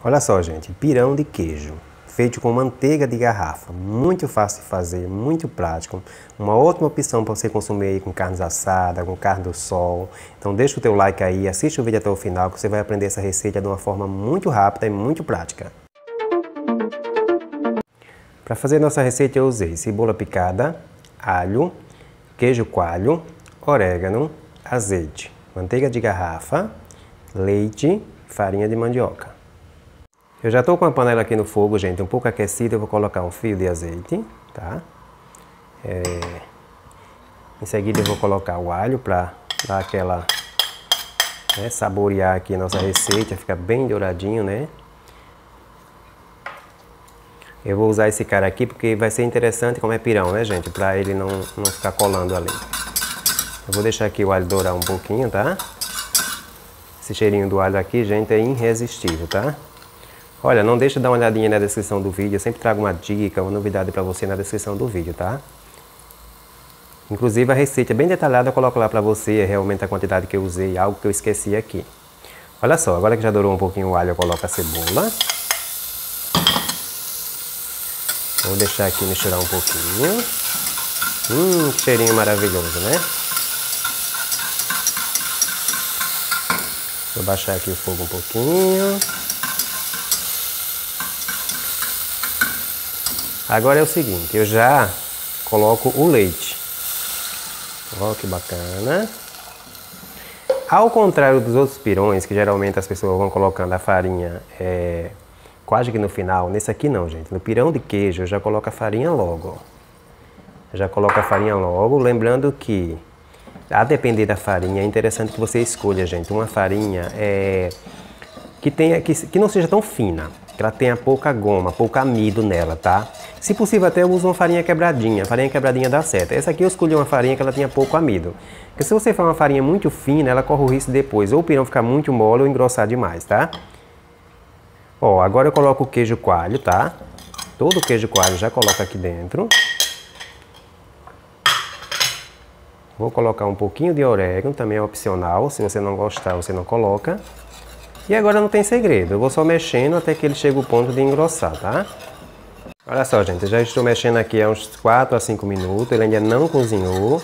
Olha só, gente, pirão de queijo, feito com manteiga de garrafa, muito fácil de fazer, muito prático, uma ótima opção para você consumir aí com carnes assadas, com carne do sol. Então deixa o teu like aí, assiste o vídeo até o final que você vai aprender essa receita de uma forma muito rápida e muito prática. Para fazer nossa receita eu usei cebola picada, alho, queijo coalho, orégano, azeite, manteiga de garrafa, leite, farinha de mandioca. Eu já estou com a panela aqui no fogo, gente, um pouco aquecida. Eu vou colocar um fio de azeite, tá? Em seguida eu vou colocar o alho para dar aquela, saborear aqui a nossa receita, fica bem douradinho, né? Eu vou usar esse cara aqui porque vai ser interessante como é pirão, né, gente? Para ele não ficar colando ali. Eu vou deixar aqui o alho dourar um pouquinho, tá? Esse cheirinho do alho aqui, gente, é irresistível, tá? Olha, não deixa de dar uma olhadinha na descrição do vídeo, eu sempre trago uma dica, uma novidade para você na descrição do vídeo, tá? Inclusive a receita é bem detalhada, eu coloco lá para você realmente a quantidade que eu usei, algo que eu esqueci aqui. Olha só, agora que já dourou um pouquinho o alho, eu coloco a cebola. Vou deixar aqui misturar um pouquinho. Que cheirinho maravilhoso, né? Vou baixar aqui o fogo um pouquinho. Agora é o seguinte, eu já coloco o leite. Olha que bacana. Ao contrário dos outros pirões, que geralmente as pessoas vão colocando a farinha quase que no final, nesse aqui não, gente. No pirão de queijo eu já coloco a farinha logo. Eu já coloco a farinha logo, lembrando que, a depender da farinha, é interessante que você escolha, gente, uma farinha que não seja tão fina, que ela tenha pouca goma, pouco amido nela, tá? Se possível até eu uso uma farinha quebradinha dá certo. Essa aqui eu escolhi uma farinha que ela tinha pouco amido. Porque se você for uma farinha muito fina, ela corre o risco depois ou o pirão ficar muito mole ou engrossar demais, tá? Ó, agora eu coloco o queijo coalho, tá? Todo o queijo coalho já coloco aqui dentro. Vou colocar um pouquinho de orégano, também é opcional, se você não gostar, você não coloca. E agora não tem segredo, eu vou só mexendo até que ele chegue ao ponto de engrossar, tá? Olha só, gente, eu já estou mexendo aqui há uns 4 a 5 minutos, ele ainda não cozinhou.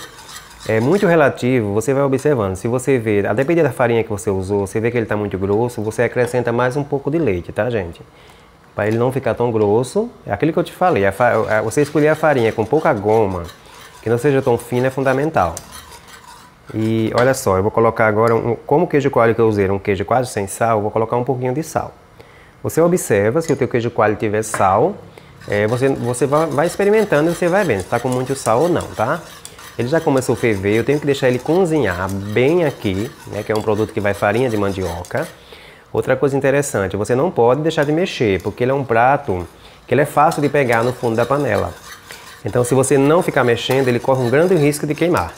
É muito relativo, você vai observando. Se você vê, a depender da farinha que você usou, você vê que ele está muito grosso, você acrescenta mais um pouco de leite, tá, gente? Para ele não ficar tão grosso, é aquilo que eu te falei, você escolher a farinha com pouca goma, que não seja tão fina, é fundamental. E olha só, eu vou colocar agora, como o queijo coalho que eu usei era um queijo quase sem sal, eu vou colocar um pouquinho de sal. Você observa, se o teu queijo coalho tiver sal, você vai experimentando e você vai vendo se está com muito sal ou não, tá? Ele já começou a ferver, eu tenho que deixar ele cozinhar bem aqui, né, que é um produto que vai farinha de mandioca. Outra coisa interessante, você não pode deixar de mexer, porque ele é um prato que ele é fácil de pegar no fundo da panela. Então se você não ficar mexendo, ele corre um grande risco de queimar.